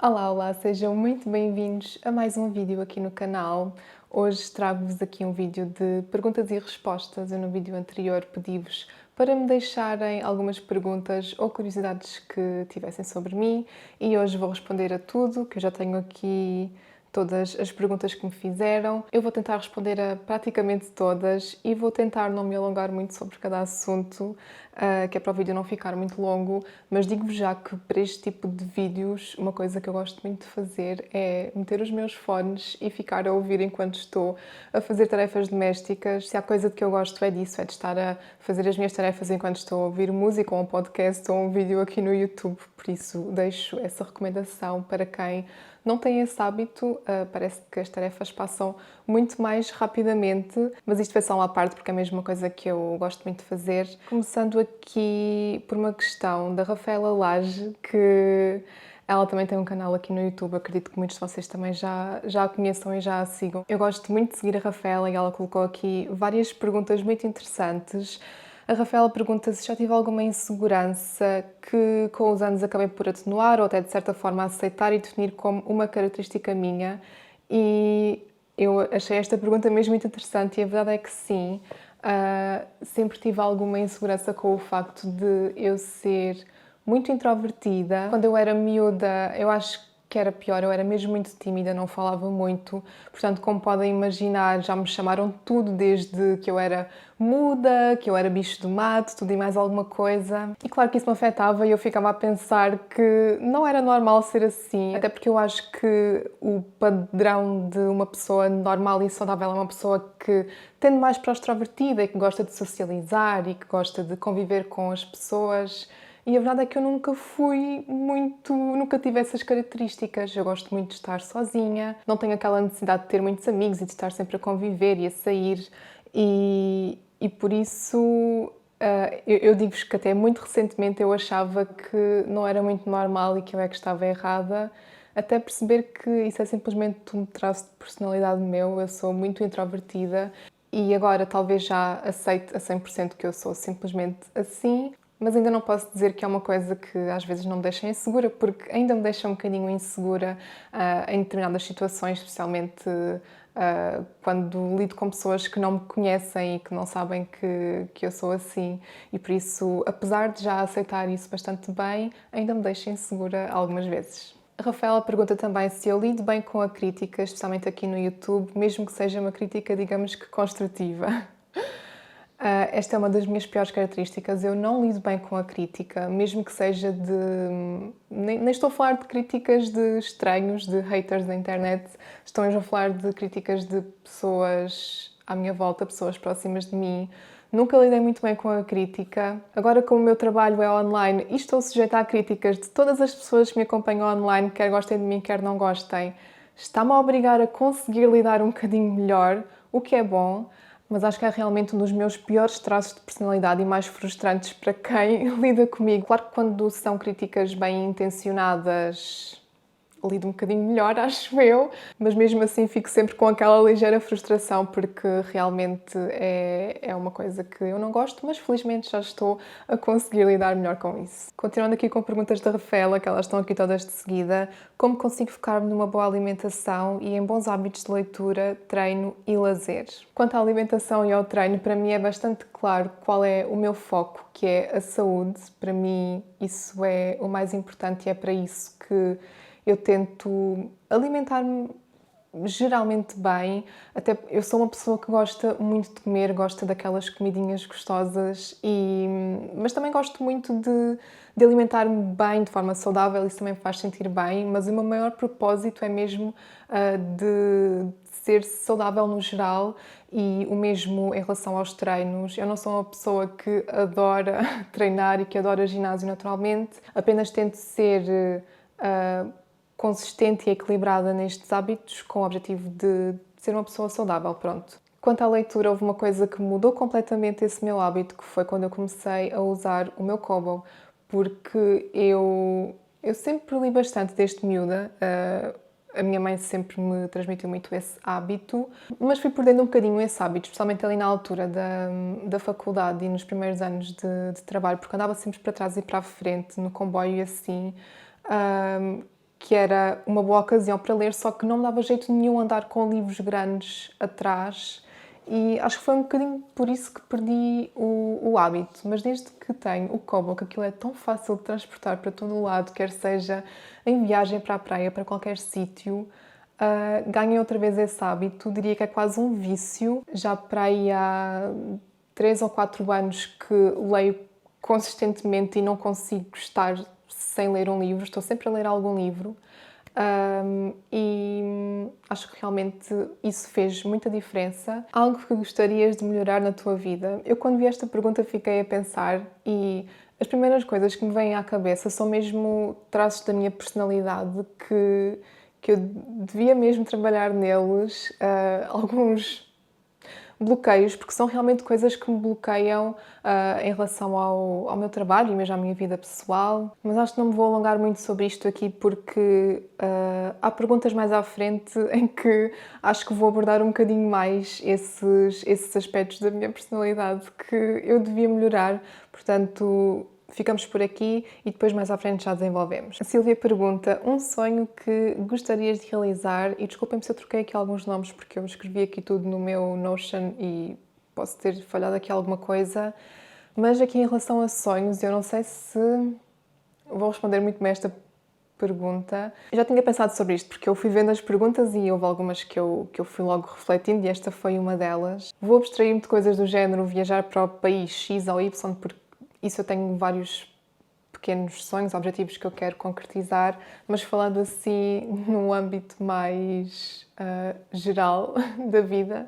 Olá, olá, sejam muito bem-vindos a mais um vídeo aqui no canal. Hoje trago-vos aqui um vídeo de perguntas e respostas. Eu no vídeo anterior pedi-vos para me deixarem algumas perguntas ou curiosidades que tivessem sobre mim e hoje vou responder a tudo, que eu já tenho aqui todas as perguntas que me fizeram. Eu vou tentar responder a praticamente todas e vou tentar não me alongar muito sobre cada assunto, que é para o vídeo não ficar muito longo, mas digo-vos já que para este tipo de vídeos uma coisa que eu gosto muito de fazer é meter os meus fones e ficar a ouvir enquanto estou a fazer tarefas domésticas. Se há coisa de que eu gosto é disso, é de estar a fazer as minhas tarefas enquanto estou a ouvir música ou um podcast ou um vídeo aqui no YouTube, por isso deixo essa recomendação para quem não tem esse hábito. Parece que as tarefas passam muito mais rapidamente, mas isto foi só uma parte porque é a mesma coisa que eu gosto muito de fazer. Começando aqui por uma questão da Rafaela Lage, que ela também tem um canal aqui no YouTube, acredito que muitos de vocês também já a conheçam e já a sigam. Eu gosto muito de seguir a Rafaela e ela colocou aqui várias perguntas muito interessantes. A Rafaela pergunta se já tive alguma insegurança que com os anos acabei por atenuar ou até de certa forma aceitar e definir como uma característica minha. E eu achei esta pergunta mesmo muito interessante e a verdade é que sim. Sempre tive alguma insegurança com o facto de eu ser muito introvertida. Quando eu era miúda, eu acho que era pior, eu era mesmo muito tímida, não falava muito. Portanto, como podem imaginar, já me chamaram tudo desde que eu era muda, que eu era bicho do mato, tudo e mais alguma coisa. E claro que isso me afetava e eu ficava a pensar que não era normal ser assim, até porque eu acho que o padrão de uma pessoa normal e saudável é uma pessoa que tende mais para o extrovertida e que gosta de socializar e que gosta de conviver com as pessoas. E a verdade é que eu nunca fui muito, nunca tive essas características. Eu gosto muito de estar sozinha, não tenho aquela necessidade de ter muitos amigos e de estar sempre a conviver e a sair. E por isso eu digo-vos que até muito recentemente eu achava que não era muito normal e que eu é que estava errada, até perceber que isso é simplesmente um traço de personalidade meu. Eu sou muito introvertida e agora talvez já aceite a 100% que eu sou simplesmente assim, mas ainda não posso dizer que é uma coisa que às vezes não me deixa insegura, porque ainda me deixa um bocadinho insegura em determinadas situações, especialmente quando lido com pessoas que não me conhecem e que não sabem que eu sou assim. E por isso, apesar de já aceitar isso bastante bem, ainda me deixa insegura algumas vezes. A Rafaela pergunta também se eu lido bem com a crítica, especialmente aqui no YouTube, mesmo que seja uma crítica, digamos que construtiva. Esta é uma das minhas piores características. Eu não lido bem com a crítica, mesmo que seja de... Nem estou a falar de críticas de estranhos, de haters da internet. Estou mesmo a falar de críticas de pessoas à minha volta, pessoas próximas de mim. Nunca lidei muito bem com a crítica. Agora, como o meu trabalho é online e estou sujeita a críticas de todas as pessoas que me acompanham online, quer gostem de mim, quer não gostem, está-me a obrigar a conseguir lidar um bocadinho melhor, o que é bom. Mas acho que é realmente um dos meus piores traços de personalidade e mais frustrantes para quem lida comigo. Claro que quando são críticas bem intencionadas, lido um bocadinho melhor, acho eu, mas mesmo assim fico sempre com aquela ligeira frustração porque realmente é uma coisa que eu não gosto, mas felizmente já estou a conseguir lidar melhor com isso. Continuando aqui com perguntas da Rafaela, que elas estão aqui todas de seguida: como consigo focar-me numa boa alimentação e em bons hábitos de leitura, treino e lazer? Quanto à alimentação e ao treino, para mim é bastante claro qual é o meu foco, que é a saúde. Para mim isso é o mais importante e é para isso que eu tento alimentar-me geralmente bem. Até eu sou uma pessoa que gosta muito de comer, gosta daquelas comidinhas gostosas, mas também gosto muito de alimentar-me bem, de forma saudável. Isso também me faz sentir bem, mas o meu maior propósito é mesmo de ser saudável no geral e o mesmo em relação aos treinos. Eu não sou uma pessoa que adora treinar e que adora ginásio naturalmente, apenas tento ser consistente e equilibrada nestes hábitos com o objetivo de ser uma pessoa saudável, pronto. Quanto à leitura, houve uma coisa que mudou completamente esse meu hábito, que foi quando eu comecei a usar o meu Kobo, porque eu sempre li bastante desde miúda. A minha mãe sempre me transmitiu muito esse hábito, mas fui perdendo um bocadinho esse hábito, especialmente ali na altura da faculdade e nos primeiros anos de trabalho, porque andava sempre para trás e para a frente, no comboio e assim. que era uma boa ocasião para ler, só que não me dava jeito nenhum andar com livros grandes atrás e acho que foi um bocadinho por isso que perdi o hábito. Mas desde que tenho o Kobo, que aquilo é tão fácil de transportar para todo o lado, quer seja em viagem para a praia, para qualquer sítio, ganhei outra vez esse hábito. Diria que é quase um vício. Já para aí há 3 ou 4 anos que leio consistentemente e não consigo estar sem ler um livro, estou sempre a ler algum livro. E acho que realmente isso fez muita diferença. Algo que gostarias de melhorar na tua vida? Eu, quando vi esta pergunta, fiquei a pensar e as primeiras coisas que me vêm à cabeça são mesmo traços da minha personalidade que eu devia mesmo trabalhar neles. Alguns bloqueios, porque são realmente coisas que me bloqueiam em relação ao meu trabalho e mesmo à minha vida pessoal. Mas acho que não me vou alongar muito sobre isto aqui porque há perguntas mais à frente em que acho que vou abordar um bocadinho mais esses aspectos da minha personalidade que eu devia melhorar. Portanto, ficamos por aqui e depois mais à frente já desenvolvemos. A Silvia pergunta um sonho que gostarias de realizar, e desculpem-me se eu troquei aqui alguns nomes porque eu escrevi aqui tudo no meu Notion e posso ter falhado aqui alguma coisa, mas aqui em relação a sonhos eu não sei se vou responder muito bem esta pergunta. Eu já tinha pensado sobre isto porque eu fui vendo as perguntas e houve algumas que eu fui logo refletindo e esta foi uma delas. Vou abstrair-me de coisas do género viajar para o país X ou Y porque isso eu tenho vários pequenos sonhos, objetivos que eu quero concretizar, mas falando assim num âmbito mais geral da vida,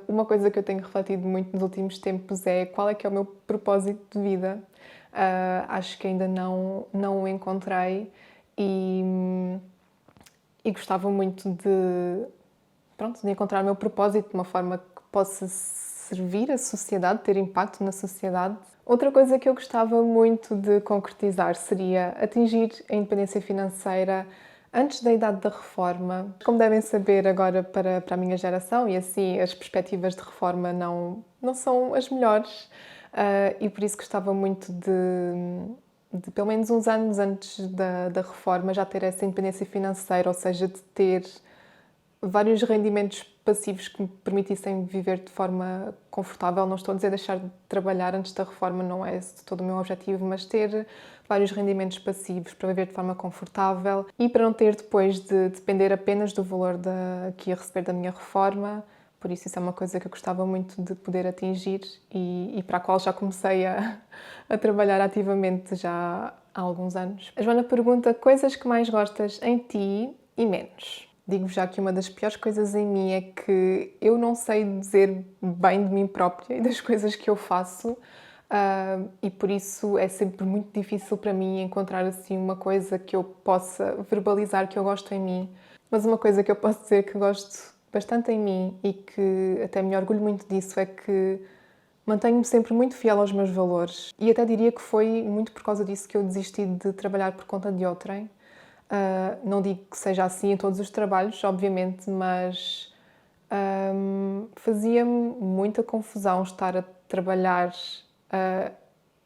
uma coisa que eu tenho refletido muito nos últimos tempos é qual é que é o meu propósito de vida. Acho que ainda não o encontrei e gostava muito de encontrar o meu propósito de uma forma que possa servir a sociedade, ter impacto na sociedade. Outra coisa que eu gostava muito de concretizar seria atingir a independência financeira antes da idade da reforma. Como devem saber agora para a minha geração, e assim as perspectivas de reforma não são as melhores, e por isso gostava muito de pelo menos uns anos antes da reforma já ter essa independência financeira, ou seja, de ter vários rendimentos passivos que me permitissem viver de forma confortável. Não estou a dizer deixar de trabalhar antes da reforma, não é esse todo o meu objetivo, mas ter vários rendimentos passivos para viver de forma confortável e para não ter depois de depender apenas do valor que ia receber da minha reforma. Por isso é uma coisa que eu gostava muito de poder atingir e para a qual já comecei a trabalhar ativamente já há alguns anos. A Joana pergunta coisas que mais gostas em ti e menos. Digo já que uma das piores coisas em mim é que eu não sei dizer bem de mim própria e das coisas que eu faço, e por isso é sempre muito difícil para mim encontrar assim uma coisa que eu possa verbalizar que eu gosto em mim. Mas uma coisa que eu posso dizer que gosto bastante em mim e que até me orgulho muito disso é que mantenho-me sempre muito fiel aos meus valores e até diria que foi muito por causa disso que eu desisti de trabalhar por conta de outrem. Não digo que seja assim em todos os trabalhos, obviamente, mas fazia-me muita confusão estar a trabalhar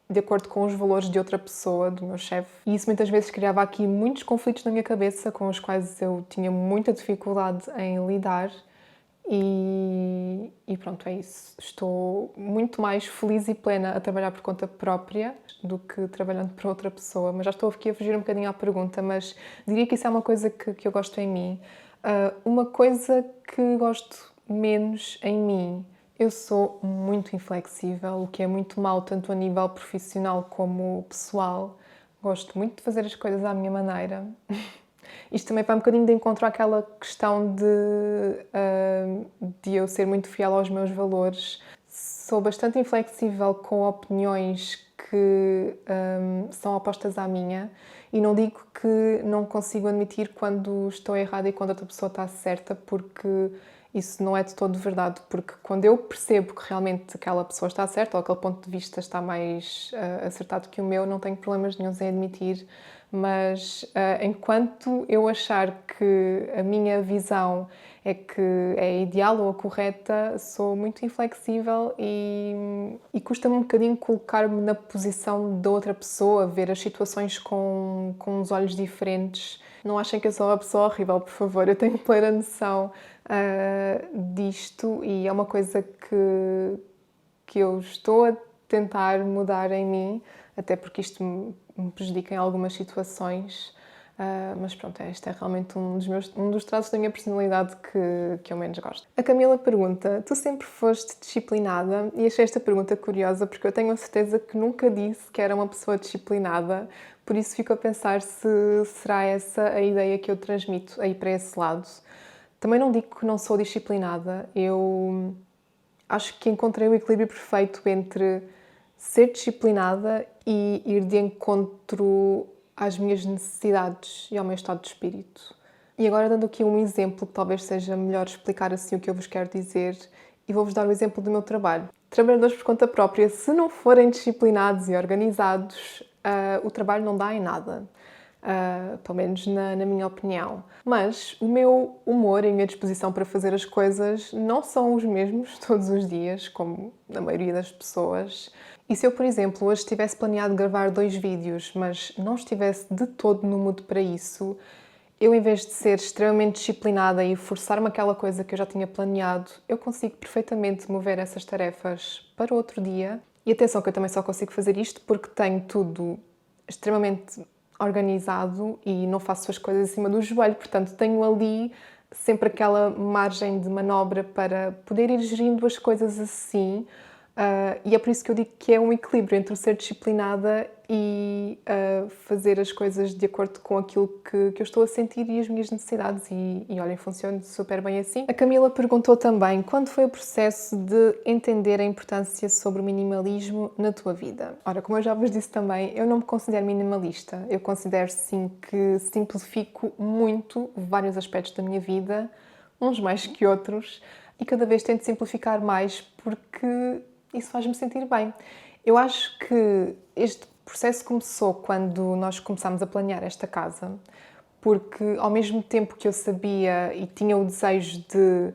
de acordo com os valores de outra pessoa, do meu chefe. E isso muitas vezes criava aqui muitos conflitos na minha cabeça com os quais eu tinha muita dificuldade em lidar. E pronto, é isso. Estou muito mais feliz e plena a trabalhar por conta própria do que trabalhando para outra pessoa. Mas já estou aqui a fugir um bocadinho à pergunta, mas diria que isso é uma coisa que eu gosto em mim. Uma coisa que gosto menos em mim, eu sou muito inflexível, o que é muito mau, tanto a nível profissional como pessoal. Gosto muito de fazer as coisas à minha maneira. Isto também vai um bocadinho de encontro àquela questão de eu ser muito fiel aos meus valores. Sou bastante inflexível com opiniões que são opostas à minha e não digo que não consigo admitir quando estou errada e quando outra pessoa está certa, porque Isso não é de todo verdade, porque quando eu percebo que realmente aquela pessoa está certa ou aquele ponto de vista está mais acertado que o meu, não tenho problemas nenhuns em admitir, mas enquanto eu achar que a minha visão é que é ideal ou a correta, sou muito inflexível e custa-me um bocadinho colocar-me na posição da outra pessoa, ver as situações com uns olhos diferentes. Não achem que eu sou uma pessoa horrível, por favor, eu tenho plena noção disto e é uma coisa que eu estou a tentar mudar em mim, até porque isto me prejudica em algumas situações, mas pronto, este é realmente um dos traços da minha personalidade que eu menos gosto. A Camila pergunta: tu sempre foste disciplinada? E achei esta pergunta curiosa porque eu tenho a certeza que nunca disse que era uma pessoa disciplinada, por isso fico a pensar se será essa a ideia que eu transmito aí para esse lado. Também não digo que não sou disciplinada, eu acho que encontrei o equilíbrio perfeito entre ser disciplinada e ir de encontro às minhas necessidades e ao meu estado de espírito. E agora, dando aqui um exemplo que talvez seja melhor explicar assim o que eu vos quero dizer, e vou-vos dar o exemplo do meu trabalho. Trabalhadores por conta própria, se não forem disciplinados e organizados, o trabalho não dá em nada. Pelo menos na minha opinião. Mas o meu humor e a minha disposição para fazer as coisas não são os mesmos todos os dias, como a maioria das pessoas. E se eu, por exemplo, hoje tivesse planeado gravar 2 vídeos, mas não estivesse de todo no mood para isso, eu, em vez de ser extremamente disciplinada e forçar-me aquela coisa que eu já tinha planeado, eu consigo perfeitamente mover essas tarefas para outro dia. E atenção que eu também só consigo fazer isto porque tenho tudo extremamente organizado e não faço as coisas acima do joelho, portanto tenho ali sempre aquela margem de manobra para poder ir gerindo as coisas assim. E é por isso que eu digo que é um equilíbrio entre o ser disciplinada e fazer as coisas de acordo com aquilo que eu estou a sentir e as minhas necessidades. E olhem, funciona super bem assim. A Camila perguntou também quando foi o processo de entender a importância sobre o minimalismo na tua vida. Ora, como eu já vos disse também, eu não me considero minimalista. Eu considero sim que simplifico muito vários aspectos da minha vida, uns mais que outros, e cada vez tento simplificar mais porque isso faz-me sentir bem. Eu acho que este processo começou quando nós começámos a planear esta casa, porque ao mesmo tempo que eu sabia e tinha o desejo de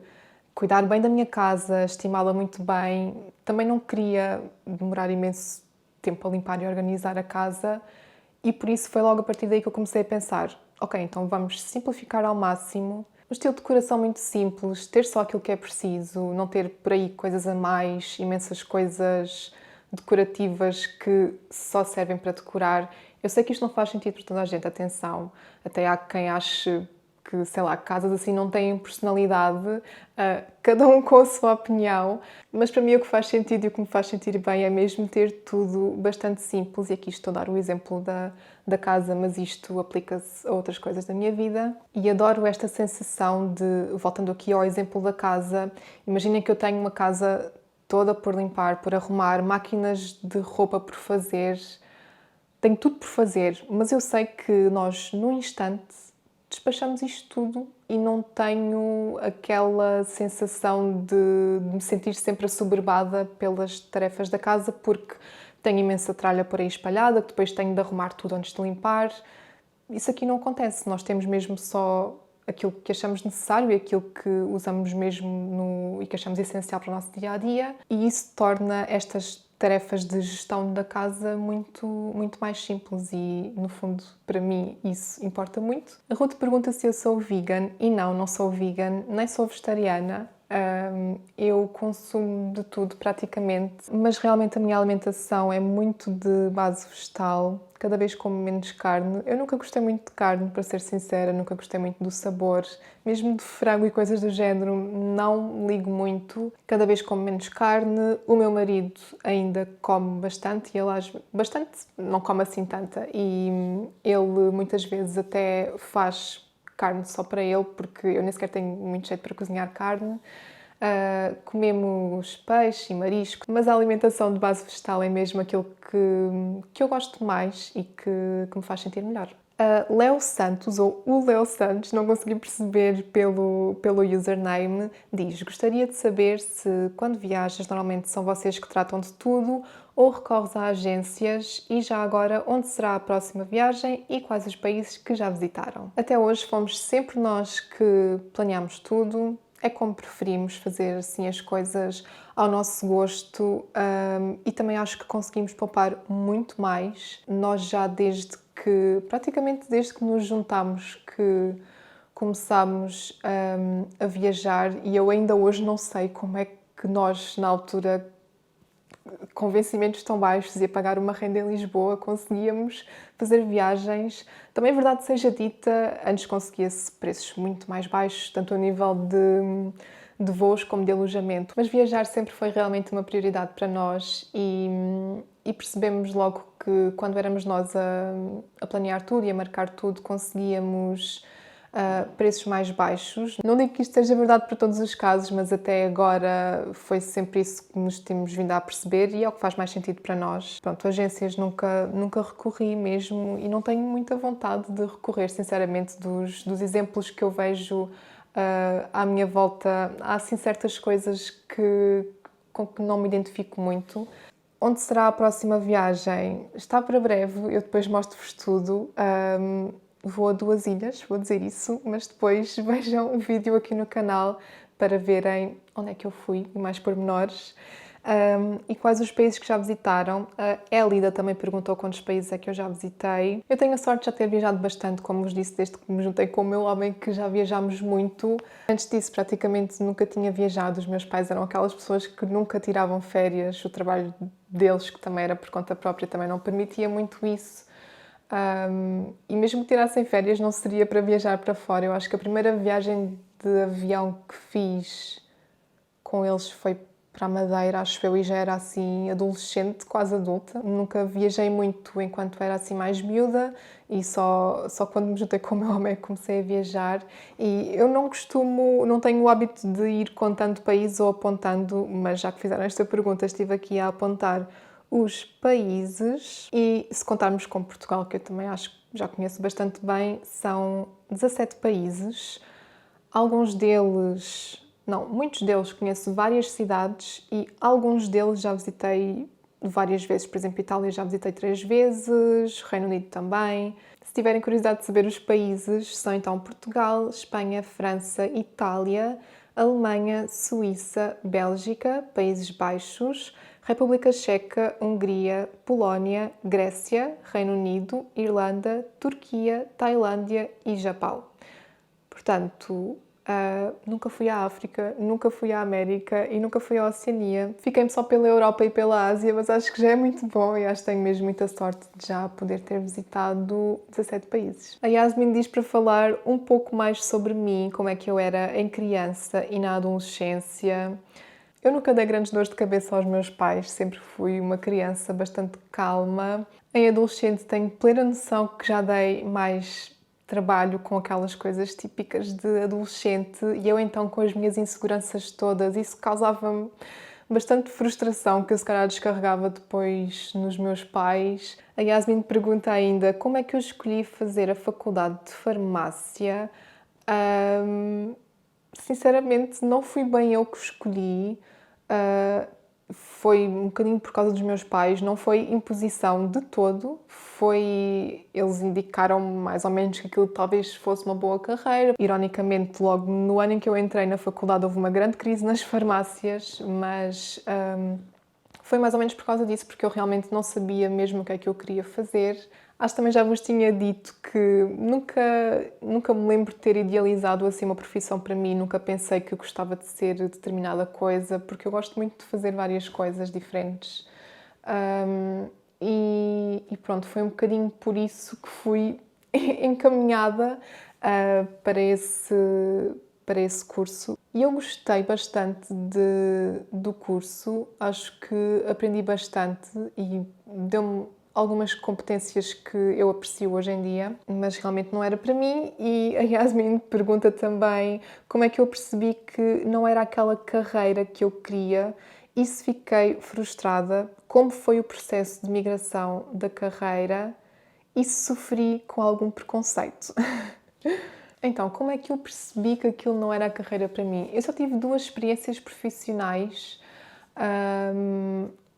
cuidar bem da minha casa, estimá-la muito bem, também não queria demorar imenso tempo a limpar e organizar a casa e por isso foi logo a partir daí que eu comecei a pensar: ok, então vamos simplificar ao máximo, um estilo de decoração muito simples, ter só aquilo que é preciso, não ter por aí coisas a mais, imensas coisas decorativas que só servem para decorar. Eu sei que isto não faz sentido para toda a gente, atenção. Até há quem ache que, sei lá, casas assim não têm personalidade, cada um com a sua opinião, mas para mim o que faz sentido e o que me faz sentir bem é mesmo ter tudo bastante simples, e aqui estou a dar o exemplo da casa, mas isto aplica-se a outras coisas da minha vida, e adoro esta sensação de, voltando aqui ao exemplo da casa, imaginem que eu tenho uma casa toda por limpar, por arrumar, máquinas de roupa por fazer, tenho tudo por fazer, mas eu sei que nós, num instante, despachamos isto tudo e não tenho aquela sensação de me sentir sempre assoberbada pelas tarefas da casa, porque tenho imensa tralha por aí espalhada, que depois tenho de arrumar tudo antes de limpar. Isso aqui não acontece, nós temos mesmo só aquilo que achamos necessário e aquilo que usamos mesmo e que achamos essencial para o nosso dia-a-dia, e isso torna estas tarefas de gestão da casa muito mais simples e, no fundo, para mim, isso importa muito. A Ruth pergunta se eu sou vegan e não sou vegan, nem sou vegetariana. Eu consumo de tudo praticamente, mas realmente a minha alimentação é muito de base vegetal, cada vez como menos carne. Eu nunca gostei muito de carne, para ser sincera, nunca gostei muito do sabor, mesmo de frango e coisas do género, não ligo muito. Cada vez como menos carne. O meu marido ainda come bastante, e ele bastante, não come assim tanta, e ele muitas vezes até faz carne só para ele, porque eu nem sequer tenho muito jeito para cozinhar carne. Comemos peixe e marisco, mas a alimentação de base vegetal é mesmo aquilo que eu gosto mais e que me faz sentir melhor. Léo Santos, ou o Léo Santos, não consegui perceber pelo username, diz: gostaria de saber se, quando viajas, normalmente são vocês que tratam de tudo ou recorres a agências, e já agora, onde será a próxima viagem e quais os países que já visitaram? Até hoje fomos sempre nós que planeamos tudo, é como preferimos fazer assim as coisas ao nosso gosto, e também acho que conseguimos poupar muito mais. Nós já praticamente desde que nos juntámos, que começámos a viajar, e eu ainda hoje não sei como é que nós, na altura, com vencimentos tão baixos e a pagar uma renda em Lisboa, conseguíamos fazer viagens. Também, verdade seja dita, antes conseguia-se preços muito mais baixos, tanto a nível de voos como de alojamento. Mas viajar sempre foi realmente uma prioridade para nós, e percebemos logo que, quando éramos nós a planear tudo e a marcar tudo, conseguíamos preços mais baixos. Não digo que isto seja verdade para todos os casos, mas até agora foi sempre isso que nos temos vindo a perceber, e é o que faz mais sentido para nós. Pronto, agências nunca recorri mesmo, e não tenho muita vontade de recorrer, sinceramente. Dos exemplos que eu vejo à minha volta, há assim certas coisas com que não me identifico muito. Onde será a próxima viagem? Está para breve, eu depois mostro-vos tudo. Vou a 2 ilhas, vou dizer isso, mas depois vejam o vídeo aqui no canal para verem onde é que eu fui, e mais pormenores, e quais os países que já visitaram. A Elida também perguntou quantos países é que eu já visitei. Eu tenho a sorte de já ter viajado bastante, como vos disse, desde que me juntei com o meu homem, que já viajámos muito. Antes disso, praticamente nunca tinha viajado. Os meus pais eram aquelas pessoas que nunca tiravam férias. O trabalho deles, que também era por conta própria, também não permitia muito isso. E mesmo que tirassem férias, não seria para viajar para fora. Eu acho que a primeira viagem de avião que fiz com eles foi para a Madeira, acho eu, e já era assim adolescente, quase adulta. Nunca viajei muito enquanto era assim mais miúda, e só quando me juntei com o meu homem comecei a viajar. E eu não tenho o hábito de ir contando países ou apontando, mas já que fizeram esta pergunta, estive aqui a apontar os países, e se contarmos com Portugal, que eu também acho que já conheço bastante bem, são 17 países. Muitos deles conheço várias cidades, e alguns deles já visitei várias vezes. Por exemplo, Itália já visitei 3 vezes, Reino Unido também. Se tiverem curiosidade de saber os países, são então Portugal, Espanha, França, Itália, Alemanha, Suíça, Bélgica, Países Baixos, República Checa, Hungria, Polónia, Grécia, Reino Unido, Irlanda, Turquia, Tailândia e Japão. Portanto, nunca fui à África, nunca fui à América e nunca fui à Oceania. Fiquei-me só pela Europa e pela Ásia, mas acho que já é muito bom, e acho que tenho mesmo muita sorte de já poder ter visitado 17 países. A Yasmin diz para falar um pouco mais sobre mim, como é que eu era em criança e na adolescência. Eu nunca dei grandes dores de cabeça aos meus pais, sempre fui uma criança bastante calma. Em adolescente tenho plena noção que já dei mais trabalho com aquelas coisas típicas de adolescente, e eu então, com as minhas inseguranças todas, isso causava-me bastante frustração, que eu se calhar descarregava depois nos meus pais. A Yasmin pergunta ainda como é que eu escolhi fazer a faculdade de farmácia. Sinceramente, não fui bem eu que escolhi. Foi um bocadinho por causa dos meus pais, não foi imposição de todo. Eles indicaram mais ou menos que aquilo talvez fosse uma boa carreira. Ironicamente, logo no ano em que eu entrei na faculdade, houve uma grande crise nas farmácias, mas foi mais ou menos por causa disso, porque eu realmente não sabia mesmo o que é que eu queria fazer. Acho que também já vos tinha dito que nunca me lembro de ter idealizado assim uma profissão para mim, nunca pensei que eu gostava de ser determinada coisa, porque eu gosto muito de fazer várias coisas diferentes. E pronto, foi um bocadinho por isso que fui encaminhada para esse curso. E eu gostei bastante do curso, acho que aprendi bastante e deu-me algumas competências que eu aprecio hoje em dia, mas realmente não era para mim. E a Yasmin pergunta também como é que eu percebi que não era aquela carreira que eu queria e se fiquei frustrada, como foi o processo de migração da carreira e sofri com algum preconceito. Então, como é que eu percebi que aquilo não era a carreira para mim? Eu só tive 2 experiências profissionais.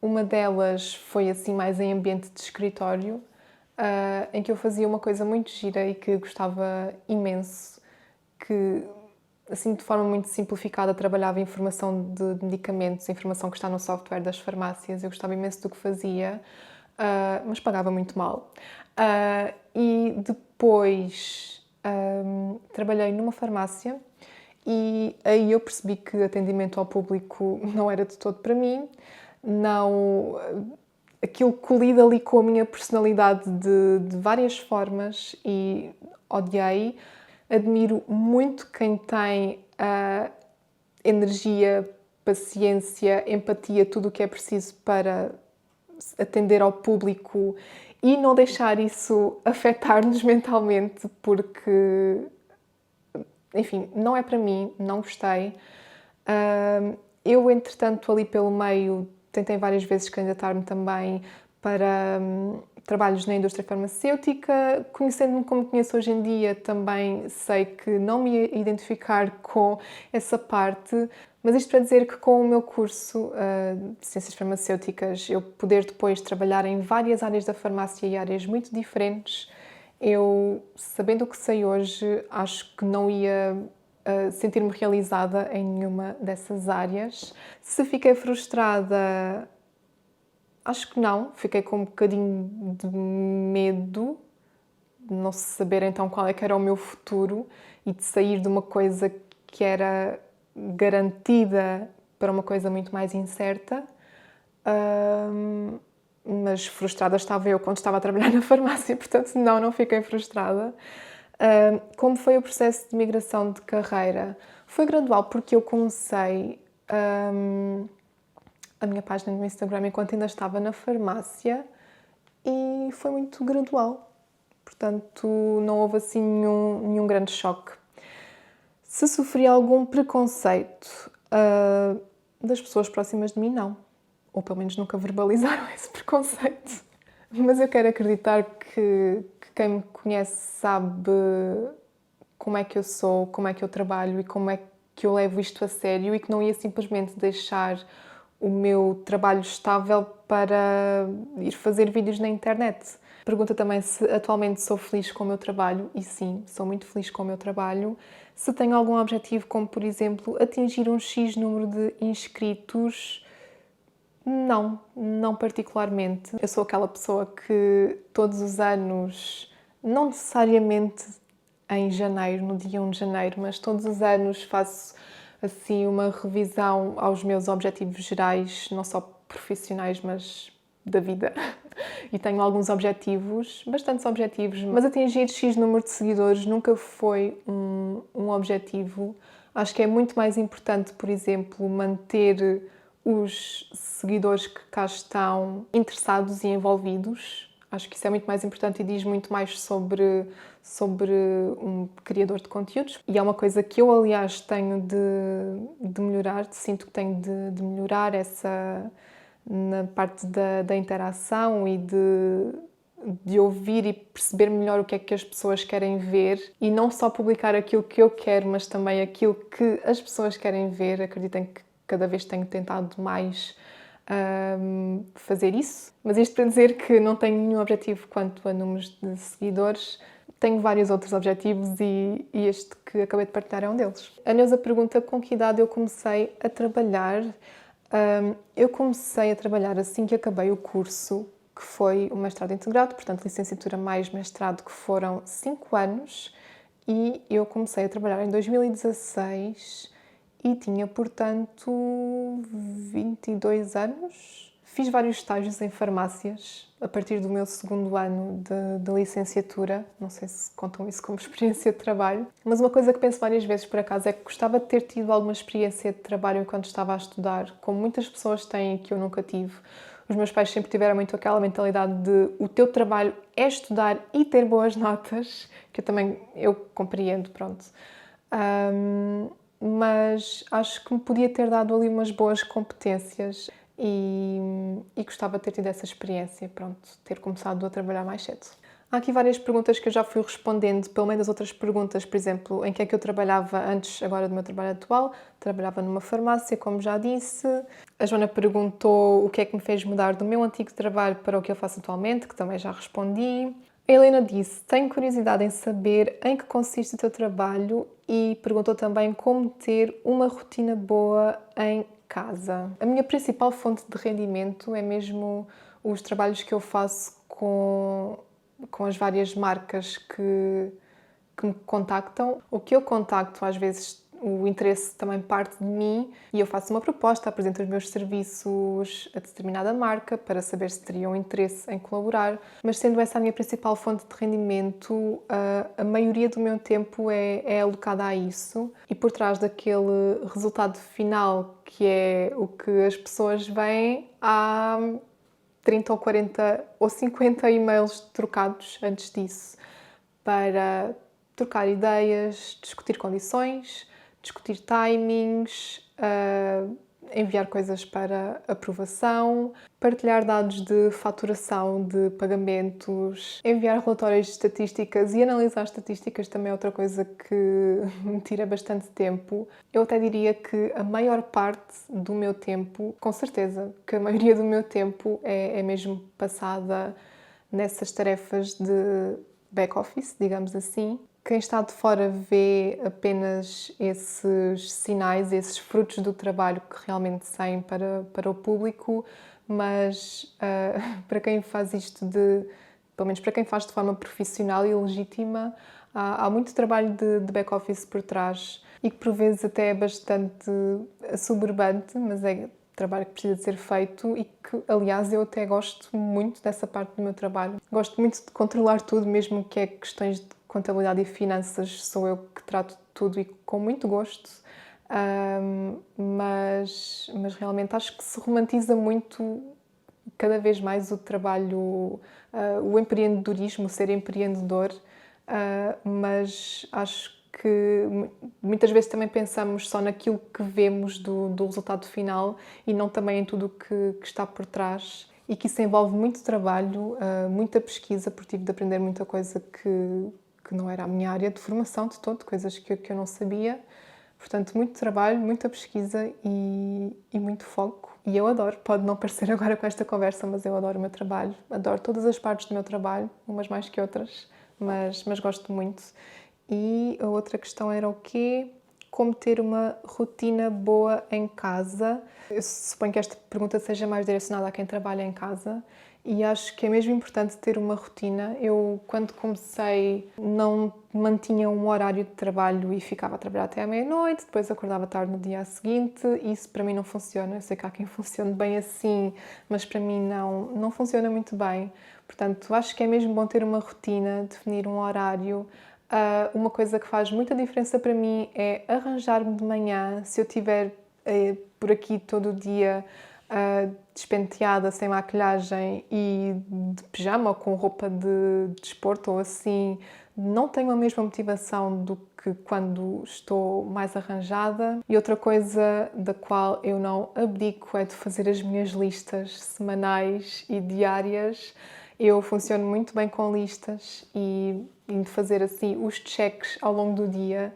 Uma delas foi assim mais em ambiente de escritório, em que eu fazia uma coisa muito gira e que gostava imenso, que assim de forma muito simplificada trabalhava informação de medicamentos, informação que está no software das farmácias. Eu gostava imenso do que fazia, mas pagava muito mal. E depois trabalhei numa farmácia e aí eu percebi que atendimento ao público não era de todo para mim. Não, aquilo colide ali com a minha personalidade de várias formas e odiei. Admiro muito quem tem energia, paciência, empatia, tudo o que é preciso para atender ao público e não deixar isso afetar-nos mentalmente, porque, enfim, não é para mim, não gostei. Eu, entretanto, ali pelo meio, tentei várias vezes candidatar-me também para trabalhos na indústria farmacêutica. Conhecendo-me como conheço hoje em dia, também sei que não me ia identificar com essa parte, mas isto para dizer que com o meu curso de Ciências Farmacêuticas, eu poder depois trabalhar em várias áreas da farmácia e áreas muito diferentes, eu, sabendo o que sei hoje, acho que não ia sentir-me realizada em nenhuma dessas áreas. Se fiquei frustrada, acho que não. Fiquei com um bocadinho de medo de não saber então qual é que era o meu futuro e de sair de uma coisa que era garantida para uma coisa muito mais incerta. Mas frustrada estava eu quando estava a trabalhar na farmácia, portanto não fiquei frustrada. Como foi o processo de migração de carreira? Foi gradual, porque eu comecei a minha página no Instagram enquanto ainda estava na farmácia e foi muito gradual. Portanto, não houve assim nenhum grande choque. Se sofri algum preconceito das pessoas próximas de mim, não. Ou pelo menos nunca verbalizaram esse preconceito. Mas eu quero acreditar que quem me conhece sabe como é que eu sou, como é que eu trabalho e como é que eu levo isto a sério e que não ia simplesmente deixar o meu trabalho estável para ir fazer vídeos na internet. Pergunta também se atualmente sou feliz com o meu trabalho, e sim, sou muito feliz com o meu trabalho. Se tenho algum objetivo, como por exemplo atingir um X número de inscritos, não particularmente. Eu sou aquela pessoa que todos os anos, não necessariamente em janeiro, no dia 1 de janeiro, mas todos os anos faço assim uma revisão aos meus objetivos gerais, não só profissionais, mas da vida. E tenho alguns objetivos, bastantes objetivos, mas atingir X número de seguidores nunca foi um objetivo. Acho que é muito mais importante, por exemplo, manter os seguidores que cá estão interessados e envolvidos. Acho que isso é muito mais importante e diz muito mais sobre um criador de conteúdos. E é uma coisa que eu, aliás, tenho de melhorar, sinto que tenho de melhorar essa na parte da interação e de ouvir e perceber melhor o que é que as pessoas querem ver e não só publicar aquilo que eu quero, mas também aquilo que as pessoas querem ver. Acreditem que cada vez tenho tentado mais fazer isso. Mas isto para dizer que não tenho nenhum objetivo quanto a números de seguidores. Tenho vários outros objetivos e este que acabei de partilhar é um deles. A Neuza pergunta com que idade eu comecei a trabalhar. Eu comecei a trabalhar assim que acabei o curso, que foi o mestrado integrado, portanto licenciatura mais mestrado, que foram 5 anos, e eu comecei a trabalhar em 2016 e tinha, portanto, 22 anos. Fiz vários estágios em farmácias a partir do meu segundo ano de licenciatura. Não sei se contam isso como experiência de trabalho. Mas uma coisa que penso várias vezes, por acaso, é que gostava de ter tido alguma experiência de trabalho enquanto estava a estudar, como muitas pessoas têm e que eu nunca tive. Os meus pais sempre tiveram muito aquela mentalidade de o teu trabalho é estudar e ter boas notas, que eu compreendo, pronto. Mas acho que me podia ter dado ali umas boas competências e gostava de ter tido essa experiência, pronto, ter começado a trabalhar mais cedo. Há aqui várias perguntas que eu já fui respondendo, pelo menos as outras perguntas, por exemplo, em que é que eu trabalhava antes, agora do meu trabalho atual. Trabalhava numa farmácia, como já disse. A Joana perguntou o que é que me fez mudar do meu antigo trabalho para o que eu faço atualmente, que também já respondi. A Helena disse: tenho curiosidade em saber em que consiste o teu trabalho, e perguntou também como ter uma rotina boa em casa. A minha principal fonte de rendimento é mesmo os trabalhos que eu faço com as várias marcas que me contactam. O que eu contacto, às vezes, o interesse também parte de mim e eu faço uma proposta, apresento os meus serviços a determinada marca para saber se teriam interesse em colaborar. Mas sendo essa a minha principal fonte de rendimento, a maioria do meu tempo é alocada a isso, e por trás daquele resultado final, que é o que as pessoas veem, há 30 ou 40 ou 50 e-mails trocados antes disso, para trocar ideias, discutir condições, discutir timings, enviar coisas para aprovação, partilhar dados de faturação, de pagamentos, enviar relatórios de estatísticas, e analisar estatísticas também é outra coisa que me tira bastante tempo. Eu até diria que a maior parte do meu tempo, com certeza, que a maioria do meu tempo é mesmo passada nessas tarefas de back-office, digamos assim. Quem está de fora vê apenas esses sinais, esses frutos do trabalho que realmente saem para o público, mas para quem faz isto pelo menos para quem faz de forma profissional e legítima, há muito trabalho de back-office por trás, e que por vezes até é bastante assoberbante, mas é trabalho que precisa de ser feito e que, aliás, eu até gosto muito dessa parte do meu trabalho. Gosto muito de controlar tudo, mesmo que é questões de contabilidade e finanças, sou eu que trato de tudo, e com muito gosto. Mas realmente acho que se romantiza muito cada vez mais o trabalho, o empreendedorismo, o ser empreendedor, mas acho que muitas vezes também pensamos só naquilo que vemos do resultado final, e não também em tudo o que está por trás, e que isso envolve muito trabalho, muita pesquisa, porque tive de aprender muita coisa que não era a minha área de formação de todo, coisas que eu não sabia. Portanto, muito trabalho, muita pesquisa e muito foco. E eu adoro, pode não parecer agora com esta conversa, mas eu adoro o meu trabalho. Adoro todas as partes do meu trabalho, umas mais que outras, mas gosto muito. E a outra questão era o quê? Como ter uma rotina boa em casa. Eu suponho que esta pergunta seja mais direcionada a quem trabalha em casa, e acho que é mesmo importante ter uma rotina. Eu, quando comecei, não mantinha um horário de trabalho e ficava a trabalhar até à meia-noite, depois acordava tarde no dia seguinte. Isso para mim não funciona. Eu sei que há quem funcione bem assim, mas para mim não funciona muito bem. Portanto, acho que é mesmo bom ter uma rotina, definir um horário. Uma coisa que faz muita diferença para mim é arranjar-me de manhã. Se eu estiver por aqui todo o dia despenteada, sem maquilhagem e de pijama ou com roupa de desporto ou assim, não tenho a mesma motivação do que quando estou mais arranjada. E outra coisa da qual eu não abdico é de fazer as minhas listas semanais e diárias. Eu funciono muito bem com listas e de fazer assim os checks ao longo do dia,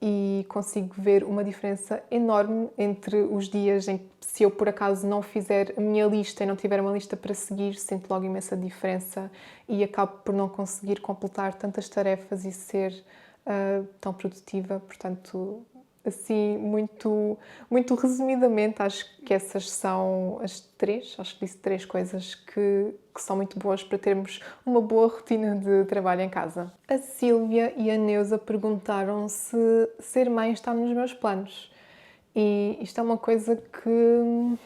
e consigo ver uma diferença enorme entre os dias em que, se eu por acaso não fizer a minha lista e não tiver uma lista para seguir, sinto logo imensa diferença e acabo por não conseguir completar tantas tarefas e ser tão produtiva. Portanto, assim, muito resumidamente, acho que essas são as três, acho que disse três coisas que são muito boas para termos uma boa rotina de trabalho em casa. A Sílvia e a Neuza perguntaram se ser mãe está nos meus planos. E isto é uma coisa que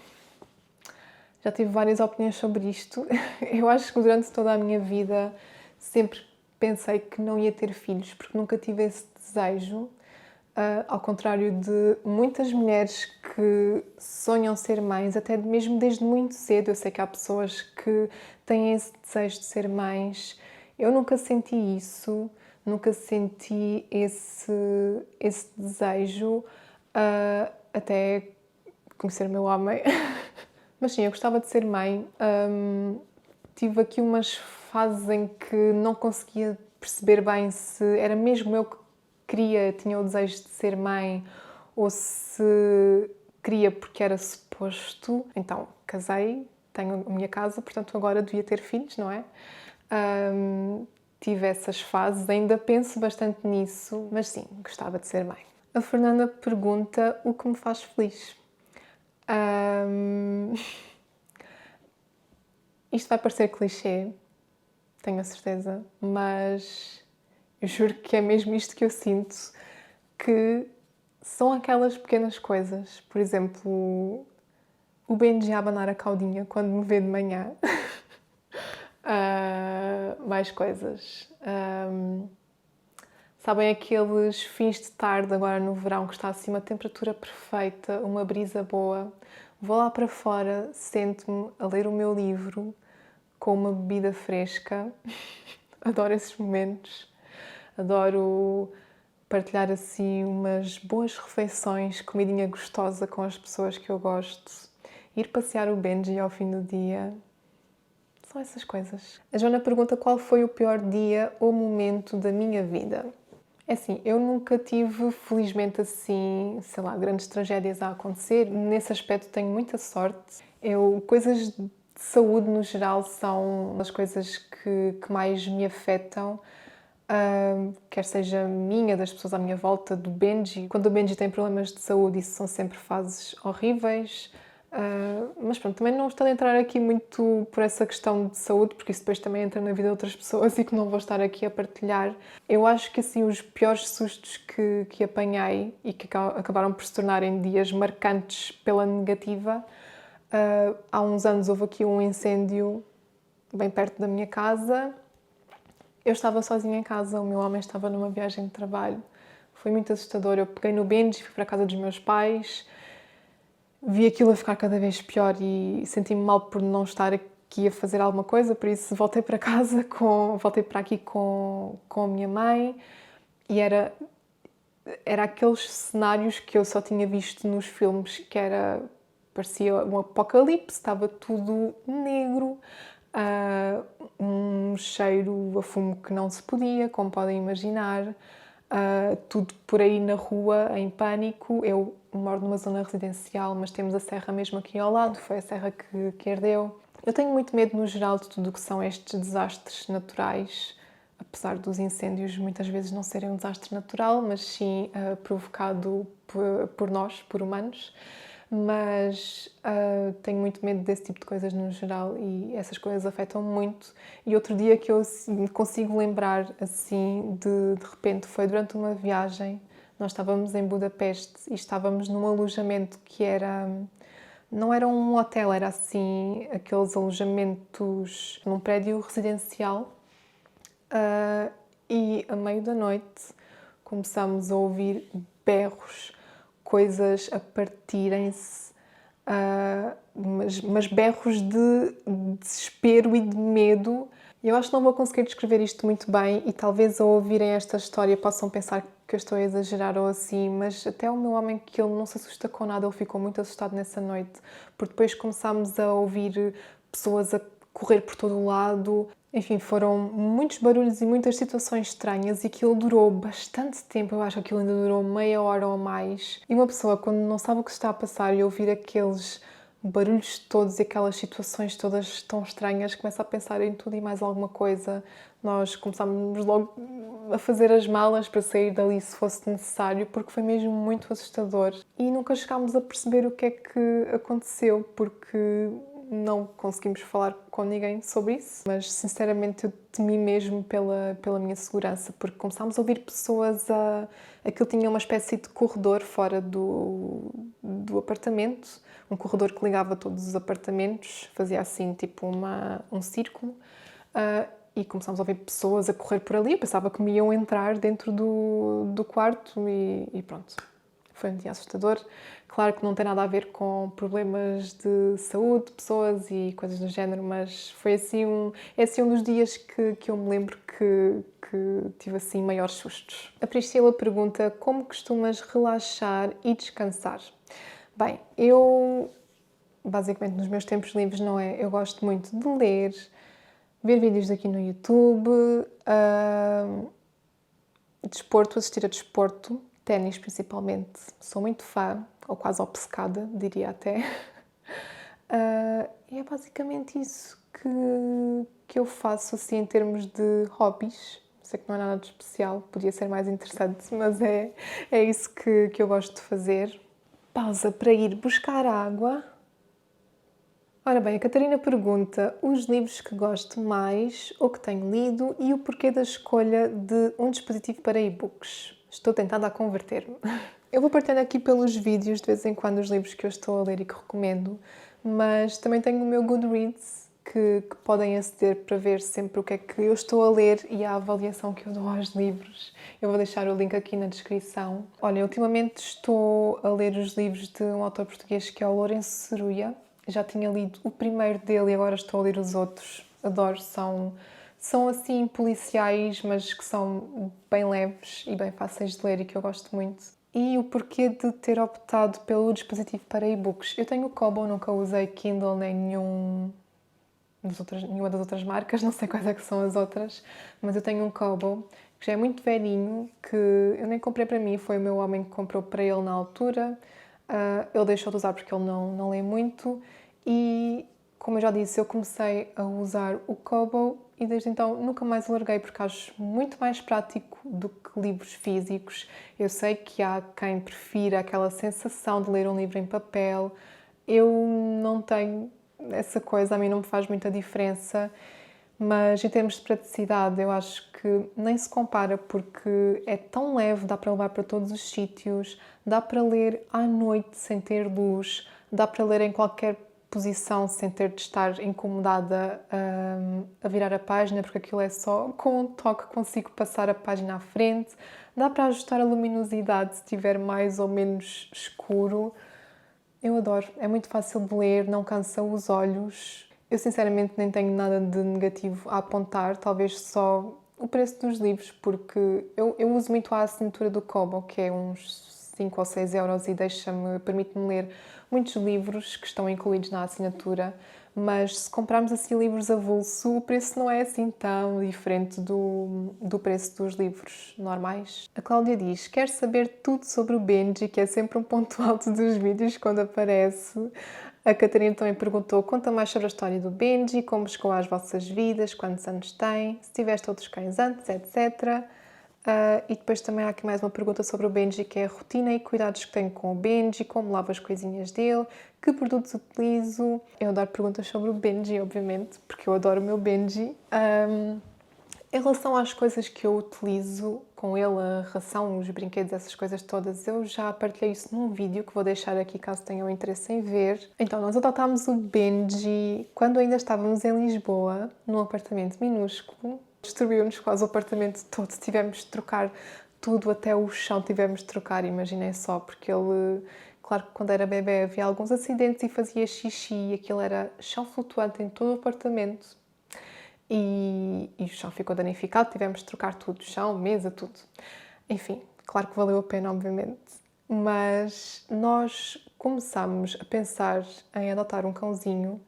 já tive várias opiniões sobre isto. Eu acho que durante toda a minha vida sempre pensei que não ia ter filhos, porque nunca tive esse desejo. Ao contrário de muitas mulheres que sonham ser mães, até mesmo desde muito cedo. Eu sei que há pessoas que têm esse desejo de ser mães. Eu nunca senti isso, nunca senti esse desejo, até conhecer o meu homem. Mas sim, eu gostava de ser mãe. tive aqui umas fases em que não conseguia perceber bem se era mesmo eu que queria, tinha o desejo de ser mãe ou se queria porque era suposto. Então, casei, tenho a minha casa, portanto agora devia ter filhos, não é? Tive essas fases, ainda penso bastante nisso, mas sim, gostava de ser mãe. A Fernanda pergunta o que me faz feliz. Isto vai parecer clichê, tenho a certeza, mas eu juro que é mesmo isto que eu sinto, que são aquelas pequenas coisas. Por exemplo, o Benji a abanar a caudinha quando me vê de manhã. Mais coisas. Sabem aqueles fins de tarde agora no verão que está assim uma temperatura perfeita, uma brisa boa. Vou lá para fora, sento-me a ler o meu livro com uma bebida fresca. Adoro esses momentos. Adoro partilhar assim umas boas refeições, comidinha gostosa com as pessoas que eu gosto. Ir passear o Benji ao fim do dia. São essas coisas. A Joana pergunta qual foi o pior dia ou momento da minha vida. É assim, eu nunca tive, felizmente assim, sei lá, grandes tragédias a acontecer. Nesse aspecto tenho muita sorte. Coisas de saúde no geral são as coisas que mais me afetam. Quer seja minha, das pessoas à minha volta, do Benji. Quando o Benji tem problemas de saúde, isso são sempre fases horríveis. Mas pronto, também não estou a entrar aqui muito por essa questão de saúde, porque isso depois também entra na vida de outras pessoas e que não vou estar aqui a partilhar. Eu acho que assim, os piores sustos que apanhei e que acabaram por se tornarem dias marcantes pela negativa, há uns anos houve aqui um incêndio bem perto da minha casa. Eu estava sozinha em casa, o meu homem estava numa viagem de trabalho. Foi muito assustador. Eu peguei no Benji, fui para a casa dos meus pais, vi aquilo a ficar cada vez pior e senti-me mal por não estar aqui a fazer alguma coisa, por isso voltei para casa, voltei para aqui com a minha mãe e era aqueles cenários que eu só tinha visto nos filmes, que parecia um apocalipse, estava tudo negro, um cheiro a fumo que não se podia, como podem imaginar, tudo por aí na rua, em pânico. Eu moro numa zona residencial, mas temos a serra mesmo aqui ao lado, foi a serra que ardeu. Eu tenho muito medo, no geral, de tudo o que são estes desastres naturais, apesar dos incêndios muitas vezes não serem um desastre natural, mas sim provocado por nós, por humanos. Mas tenho muito medo desse tipo de coisas no geral e essas coisas afetam muito. E outro dia que eu me consigo lembrar assim de repente foi durante uma viagem. Nós estávamos em Budapeste e estávamos num alojamento que não era um hotel, era assim aqueles alojamentos num prédio residencial. E a meio da noite começámos a ouvir berros, coisas a partirem-se, mas berros de desespero e de medo. Eu acho que não vou conseguir descrever isto muito bem e talvez ao ouvirem esta história possam pensar que eu estou a exagerar ou assim, mas até o meu homem, que ele não se assusta com nada, ele ficou muito assustado nessa noite, porque depois começámos a ouvir pessoas a correr por todo o lado. Enfim, foram muitos barulhos e muitas situações estranhas e aquilo durou bastante tempo. Eu acho que aquilo ainda durou meia hora ou mais. E uma pessoa, quando não sabe o que se está a passar e ouvir aqueles barulhos todos e aquelas situações todas tão estranhas, começa a pensar em tudo e mais alguma coisa. Nós começámos logo a fazer as malas para sair dali se fosse necessário, porque foi mesmo muito assustador. E nunca chegámos a perceber o que é que aconteceu, porque não conseguimos falar com ninguém sobre isso, mas sinceramente eu temi mesmo pela minha segurança, porque começámos a ouvir pessoas aquilo tinha uma espécie de corredor fora do apartamento, um corredor que ligava todos os apartamentos, fazia assim tipo um círculo, e começámos a ouvir pessoas a correr por ali. Eu pensava que me iam entrar dentro do quarto e pronto. Foi um dia assustador. Claro que não tem nada a ver com problemas de saúde de pessoas e coisas do género, mas foi assim é assim um dos dias que eu me lembro que tive assim maiores sustos. A Priscila pergunta como costumas relaxar e descansar? Bem, eu basicamente nos meus tempos livres, não é? Eu gosto muito de ler, ver vídeos aqui no YouTube, desporto, assistir a desporto, ténis principalmente. Sou muito fã, ou quase obcecada, diria até. E é basicamente isso que eu faço assim em termos de hobbies. Sei que não é nada de especial, podia ser mais interessante, mas é isso que eu gosto de fazer. Pausa para ir buscar água. Ora bem, a Catarina pergunta os livros que gosto mais ou que tenho lido e o porquê da escolha de um dispositivo para e-books. Estou tentada a converter-me. Eu vou partilhando aqui pelos vídeos, de vez em quando, os livros que eu estou a ler e que recomendo, mas também tenho o meu Goodreads, que podem aceder para ver sempre o que é que eu estou a ler e a avaliação que eu dou aos livros. Eu vou deixar o link aqui na descrição. Olha, ultimamente estou a ler os livros de um autor português que é o Lourenço Ceruia. Já tinha lido o primeiro dele e agora estou a ler os outros. Adoro, são assim policiais, mas que são bem leves e bem fáceis de ler e que eu gosto muito. E o porquê de ter optado pelo dispositivo para e-books. Eu tenho o Kobo, nunca usei Kindle nem nenhuma das outras marcas, não sei quais é que são as outras, mas eu tenho um Kobo que já é muito velhinho, que eu nem comprei para mim, foi o meu homem que comprou para ele na altura. Ele deixou de usar porque ele não lê muito e, como eu já disse, eu comecei a usar o Kobo e desde então nunca mais o larguei porque acho muito mais prático do que livros físicos. Eu sei que há quem prefira aquela sensação de ler um livro em papel. Eu não tenho essa coisa, a mim não me faz muita diferença, mas em termos de praticidade eu acho que nem se compara porque é tão leve, dá para levar para todos os sítios, dá para ler à noite sem ter luz, dá para ler em qualquer posição sem ter de estar incomodada a virar a página, porque aquilo é só com um toque consigo passar a página à frente. Dá para ajustar a luminosidade se estiver mais ou menos escuro. Eu adoro, é muito fácil de ler, não cansa os olhos. Eu sinceramente nem tenho nada de negativo a apontar, talvez só o preço dos livros, porque eu uso muito a assinatura do Kobo, que é uns 5 ou 6 euros e permite-me ler muitos livros que estão incluídos na assinatura, mas se comprarmos assim livros avulso, o preço não é assim tão diferente do preço dos livros normais. A Cláudia diz, quer saber tudo sobre o Benji, que é sempre um ponto alto dos vídeos quando aparece. A Catarina também perguntou, conta mais sobre a história do Benji, como chegou às vossas vidas, quantos anos tem, se tiveste outros cães antes, etc. E depois também há aqui mais uma pergunta sobre o Benji, que é a rotina e cuidados que tenho com o Benji, como lavo as coisinhas dele, que produtos utilizo. Eu adoro perguntas sobre o Benji, obviamente, porque eu adoro o meu Benji. Em relação às coisas que eu utilizo com ele, a ração, os brinquedos, essas coisas todas, eu já partilhei isso num vídeo que vou deixar aqui caso tenham interesse em ver. Então, nós adotámos o Benji quando ainda estávamos em Lisboa, num apartamento minúsculo. Destruiu-nos quase o apartamento todo, tivemos de trocar tudo, até o chão tivemos de trocar, imaginem só, porque ele, claro que quando era bebê havia alguns acidentes e fazia xixi, e aquilo era chão flutuante em todo o apartamento. E o chão ficou danificado, tivemos de trocar tudo, chão, mesa, tudo. Enfim, claro que valeu a pena, obviamente. Mas nós começámos a pensar em adotar um cãozinho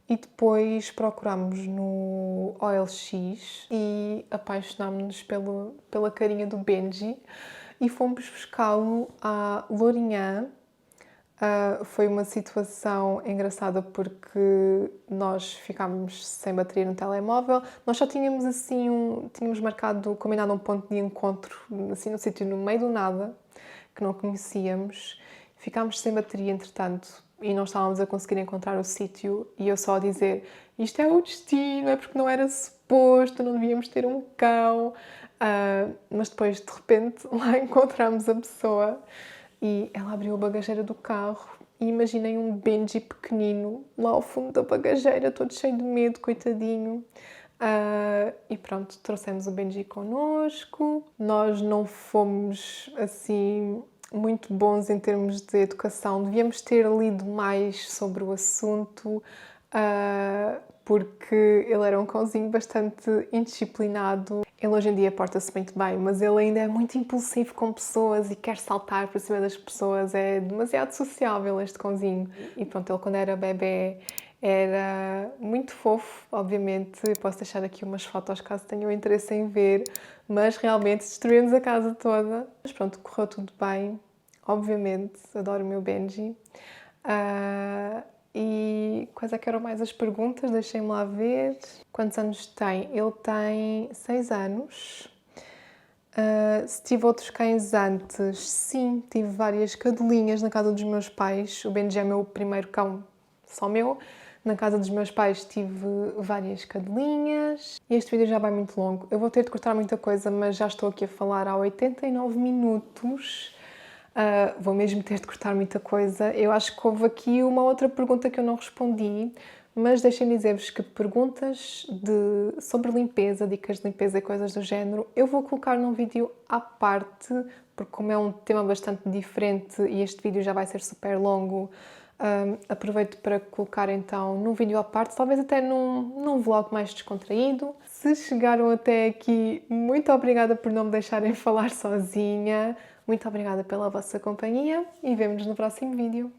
e depois procurámos no OLX e apaixonámos-nos pela carinha do Benji e fomos buscá-lo à Lourinhã. Foi uma situação engraçada porque nós ficámos sem bateria no telemóvel. Nós só tínhamos assim tínhamos combinado um ponto de encontro assim no sítio no meio do nada que não conhecíamos. Ficámos sem bateria entretanto e não estávamos a conseguir encontrar o sítio e eu só a dizer isto é o destino, é porque não era suposto, não devíamos ter um cão. Mas depois de repente lá encontramos a pessoa. E ela abriu a bagageira do carro e imaginei um Benji pequenino lá ao fundo da bagageira, todo cheio de medo, coitadinho. E pronto, trouxemos o Benji connosco. Nós não fomos assim muito bons em termos de educação. Devíamos ter lido mais sobre o assunto, porque ele era um cãozinho bastante indisciplinado. Ele hoje em dia porta-se muito bem, mas ele ainda é muito impulsivo com pessoas e quer saltar por cima das pessoas. É demasiado sociável este cãozinho. E pronto, ele quando era bebê Era muito fofo, obviamente. Eu posso deixar aqui umas fotos caso tenham interesse em ver, mas realmente destruímos a casa toda. Mas pronto, correu tudo bem, obviamente. Adoro o meu Benji. E quais é que eram mais as perguntas? Deixem-me lá ver. Quantos anos tem? Ele tem 6 anos. Se tive outros cães antes, sim, tive várias cadelinhas na casa dos meus pais. O Benji é meu primeiro cão, só meu. Na casa dos meus pais tive várias cadelinhas. E este vídeo já vai muito longo. Eu vou ter de cortar muita coisa, mas já estou aqui a falar há 89 minutos. Vou mesmo ter de cortar muita coisa. Eu acho que houve aqui uma outra pergunta que eu não respondi, mas deixem-me dizer-vos que perguntas sobre limpeza, dicas de limpeza e coisas do género, eu vou colocar num vídeo à parte, porque como é um tema bastante diferente e este vídeo já vai ser super longo, aproveito para colocar então num vídeo à parte, talvez até num vlog mais descontraído. Se chegaram até aqui, muito obrigada por não me deixarem falar sozinha, muito obrigada pela vossa companhia e vemo-nos no próximo vídeo.